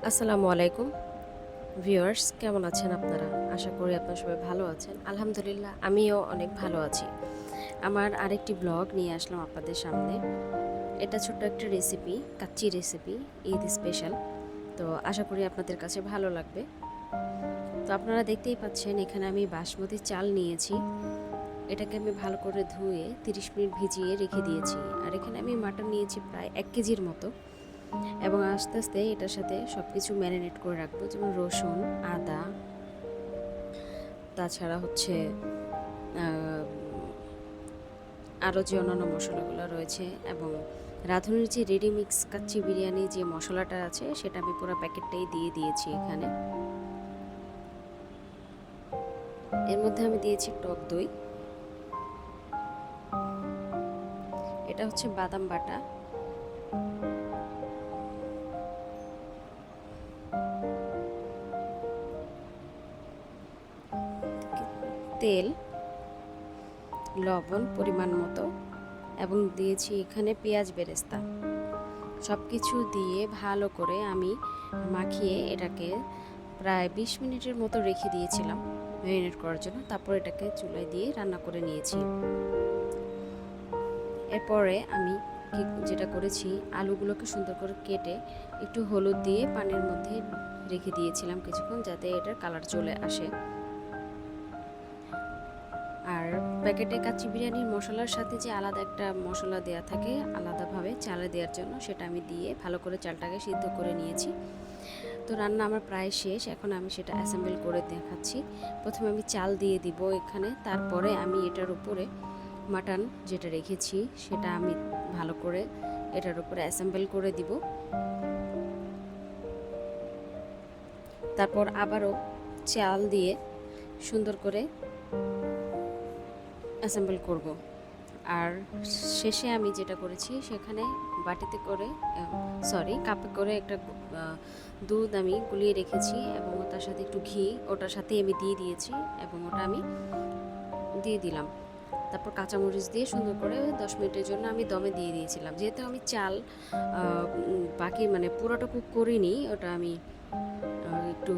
আসসালামু আলাইকুম ভিউয়ার্স, কেমন আছেন আপনারা? আশা করি আপনারা সবাই ভালো আছেন। আলহামদুলিল্লাহ আমিও অনেক ভালো আছি। আমার আরেকটি ব্লগ নিয়ে আসলাম আপনাদের সামনে। এটা ছোট্ট একটা recipe, kacchi recipe, Eid special. তো আশা করি আপনাদের কাছে ভালো লাগবে। তো আপনারা দেখতেই পাচ্ছেন এখানে আমি বাসমতি চাল নিয়েছি। এটাকে আমি ভালো করে ধুয়ে 30 মিনিট ভিজিয়ে রেখে দিয়েছি। আর এখানে আমি মাটন নিয়েছি প্রায় 1 কেজির মতো। এবং আস্তে আস্তে এটার সাথে সব কিছু ম্যারিনেট করে রাখবো, যেমন রসুন, আদা, তাছাড়া হচ্ছে আরও যে অন্যান্য মশলাগুলো রয়েছে, এবং রাঁধুনির যে রেডি মিক্স কাচ্চি বিরিয়ানি যে মশলাটা আছে সেটা আমি পুরো প্যাকেটটাই দিয়ে দিয়েছি এখানে। এর মধ্যে আমি দিয়েছি টক দই, এটা হচ্ছে বাদাম বাটা, তেল, লবণ পরিমাণ মতো, এবং দিয়েছি এখানে পেঁয়াজ বেরেস্তা। সব কিছু দিয়ে ভালো করে আমি মাখিয়ে এটাকে প্রায় 20 মিনিটের মতো রেখে দিয়েছিলাম ম্যারিনেট করার জন্য। তারপর এটাকে চুলায় দিয়ে রান্না করে নিয়েছি। এরপরে আমি যেটা করেছি, আলুগুলোকে সুন্দর করে কেটে একটু হলুদ দিয়ে পানির মধ্যে রেখে দিয়েছিলাম কিছুক্ষণ, যাতে এটার কালার চলে আসে। আর প্যাকেটে কাচ্চি বিরিয়ানির মশলার সাথে যে আলাদা একটা মশলা দেওয়া থাকে আলাদাভাবে চালে দেওয়ার জন্য, সেটা আমি দিয়ে ভালো করে চালটাকে সিদ্ধ করে নিয়েছি। তো রান্না আমার প্রায় শেষ, এখন আমি সেটা অ্যাসেম্বল করে দেখাচ্ছি। প্রথমে আমি চাল দিয়ে দিব এখানে, তারপরে আমি এটার উপরে মাটন যেটা রেখেছি সেটা আমি ভালো করে এটার উপরে অ্যাসেম্বল করে দিব। তারপর আবারও চাল দিয়ে সুন্দর করে অ্যাসেম্বল করব। আর শেষে আমি যেটা করেছি, সেখানে বাটিতে করে কাপে করে একটা দুধ আমি গুলিয়ে রেখেছি, এবং ওটার সাথে একটু ঘি ওটার সাথে আমি দিয়ে দিয়েছি, এবং ওটা আমি দিয়ে দিলাম। তারপর কাঁচামরিচ দিয়ে সুন্দর করে 10 মিনিটের জন্য আমি দমে দিয়ে দিয়েছিলাম। যেহেতু আমি চাল বাকি মানে পুরোটা কুক করিনি, ওটা আমি একটু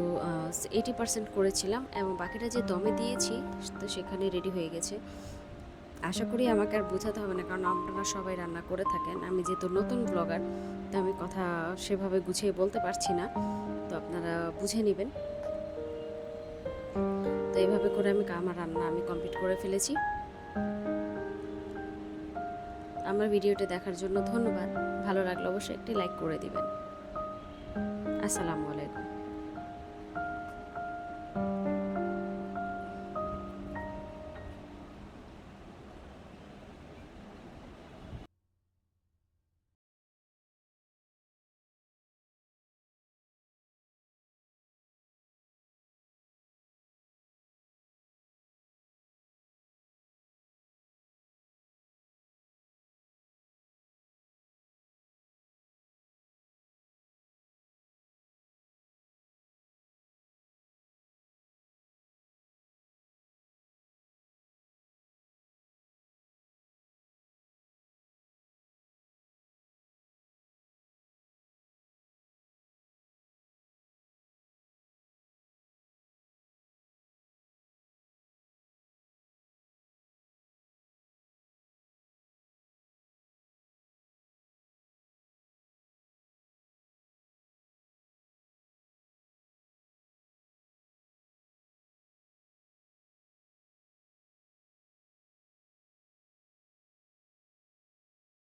80% করেছিলাম, এবং বাকিটা যে দমে দিয়েছি তো সেখানে রেডি হয়ে গেছে। আশা করি আমাকে আর বোঝাতে হবে না, কারণ আপনারা সবাই রান্না করে থাকেন। আমি যেহেতু নতুন ব্লগার, তো আমি কথা সেভাবে গুছিয়ে বলতে পারছি না, তো আপনারা বুঝে নেবেন। তো এইভাবে করে আমার রান্না আমি কমপ্লিট করে ফেলেছি। আমার ভিডিওটি দেখার জন্য ধন্যবাদ। ভালো লাগলে অবশ্যই একটি লাইক করে দিবেন। আসসালামু আলাইকুম।